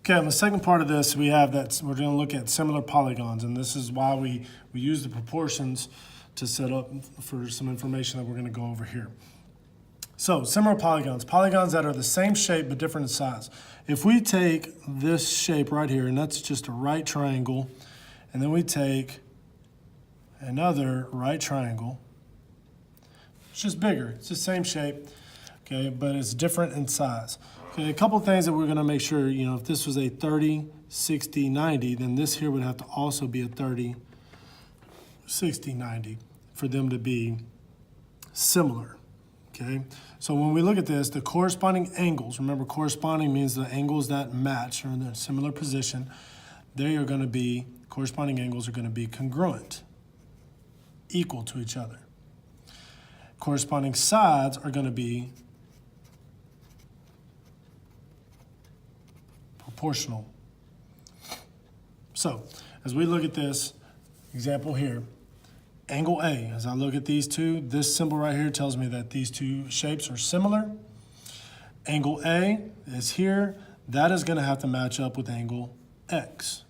Okay, on the second part of this, we have that we're going to look at similar polygons, and this is why we use the proportions to set up for some information that we're going to go over here. So, similar polygons, polygons that are the same shape but different in size. If we take this shape right here, and that's just a right triangle, and then we take another right triangle, it's just bigger, it's the same shape, okay, but it's different in size. Okay, a couple things that we're going to make sure, if this was a 30, 60, 90, then this here would have to also be a 30, 60, 90 for them to be similar. Okay, so when we look at this, the corresponding angles, remember corresponding means the angles that match or in a similar position, they are going to be, corresponding angles are going to be congruent, equal to each other. Corresponding sides are going to be proportional. So, as we look at this example here, angle A, as I look at these two, this symbol right here tells me that these two shapes are similar. Angle A is here. That is going to have to match up with angle X.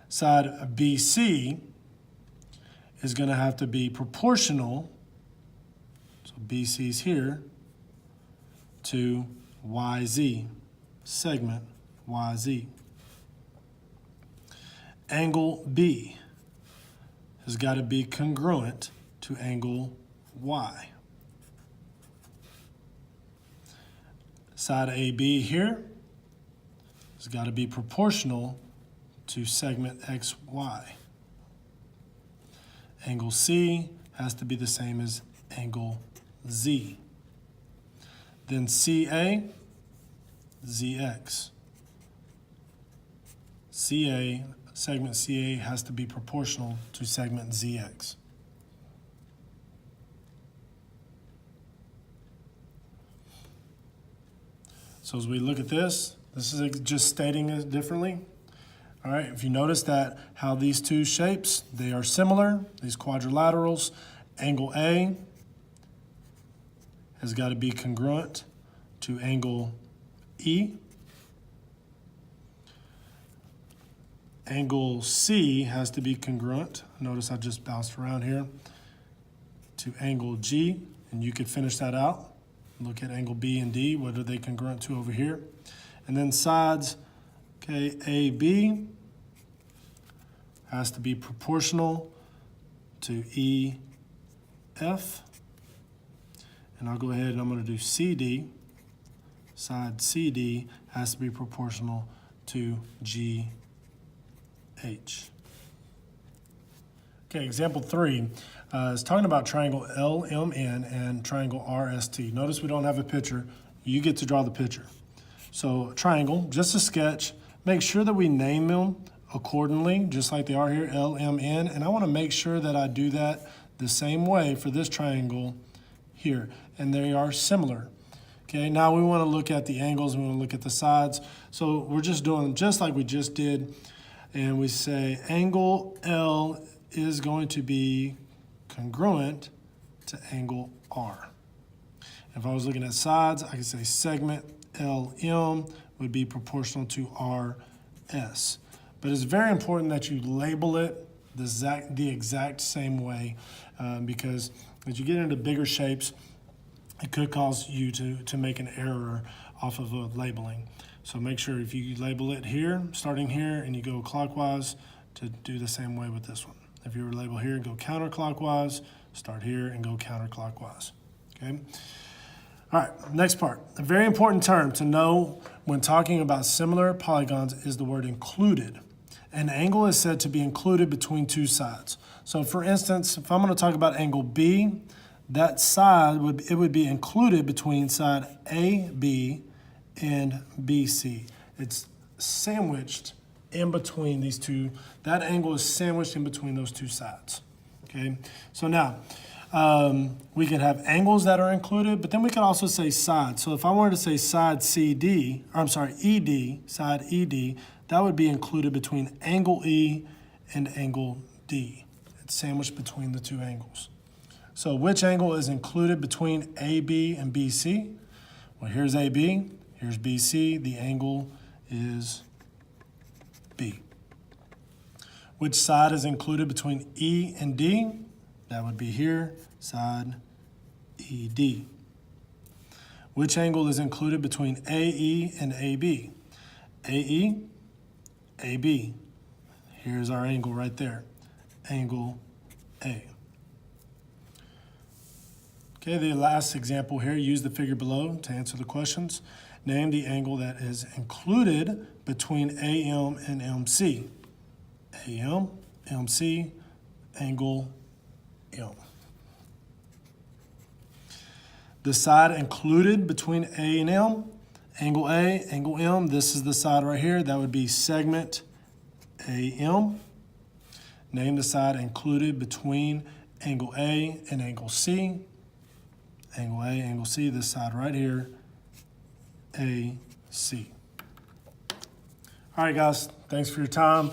Side BC is going to have to be proportional, so BC is here, to YZ, segment YZ. Angle B has got to be congruent to angle Y. Side AB here has got to be proportional to segment XY. Angle C has to be the same as angle Z. Then CA, ZX. CA, segment CA has to be proportional to segment ZX. So as we look at this is just stating it differently. All right, if you notice that how these two shapes, they are similar, these quadrilaterals, angle A has got to be congruent to angle E. Angle C has to be congruent. Notice I just bounced around here to angle G, and you could finish that out. Look at angle B and D, what are they congruent to over here? And then sides, okay, AB has to be proportional to EF. And I'll go ahead and I'm going to do CD. Side CD has to be proportional to GH. Okay, example 3 is talking about triangle LMN and triangle RST. Notice we don't have a picture. You get to draw the picture. So triangle, just a sketch. Make sure that we name them accordingly, just like they are here, LMN. And I want to make sure that I do that the same way for this triangle here. And they are similar. Okay, now we want to look at the angles, we want to look at the sides. So we're just doing just like we just did. And we say angle L is going to be congruent to angle R. If I was looking at sides, I could say segment LM would be proportional to RS. But it's very important that you label it the exact same way because as you get into bigger shapes, it could cause you to make an error off of a labeling. So make sure if you label it here, starting here, and you go clockwise, to do the same way with this one. If you were to label here and go counterclockwise, start here and go counterclockwise, okay? All right, next part. A very important term to know when talking about similar polygons is the word included. An angle is said to be included between two sides. So for instance, if I'm going to talk about angle B, that side would be included between side AB and BC. It's sandwiched in between these two. That angle is sandwiched in between those two sides. Okay, so now we can have angles that are included, but then we can also say sides. So if I wanted to say side CD, or I'm sorry, ED, side ED, that would be included between angle E and angle D. It's sandwiched between the two angles. So which angle is included between AB and BC? Well, here's AB, Here's BC, the angle is B. Which side is included between E and D? That would be here, side ED. Which angle is included between AE and AB? AE, AB. Here's our angle right there, angle A. Okay, the last example here, use the figure below to answer the questions. Name the angle that is included between AM and MC. AM, MC, angle M. The side included between A and M, angle A, angle M. This is the side right here. That would be segment AM. Name the side included between angle A and angle C. Angle A, angle C, this side right here, AC. All right, guys, thanks for your time.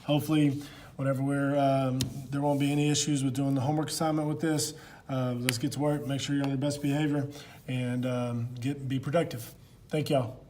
Hopefully, whenever there won't be any issues with doing the homework assignment with this. Let's get to work, make sure you're on your best behavior, and be productive. Thank y'all.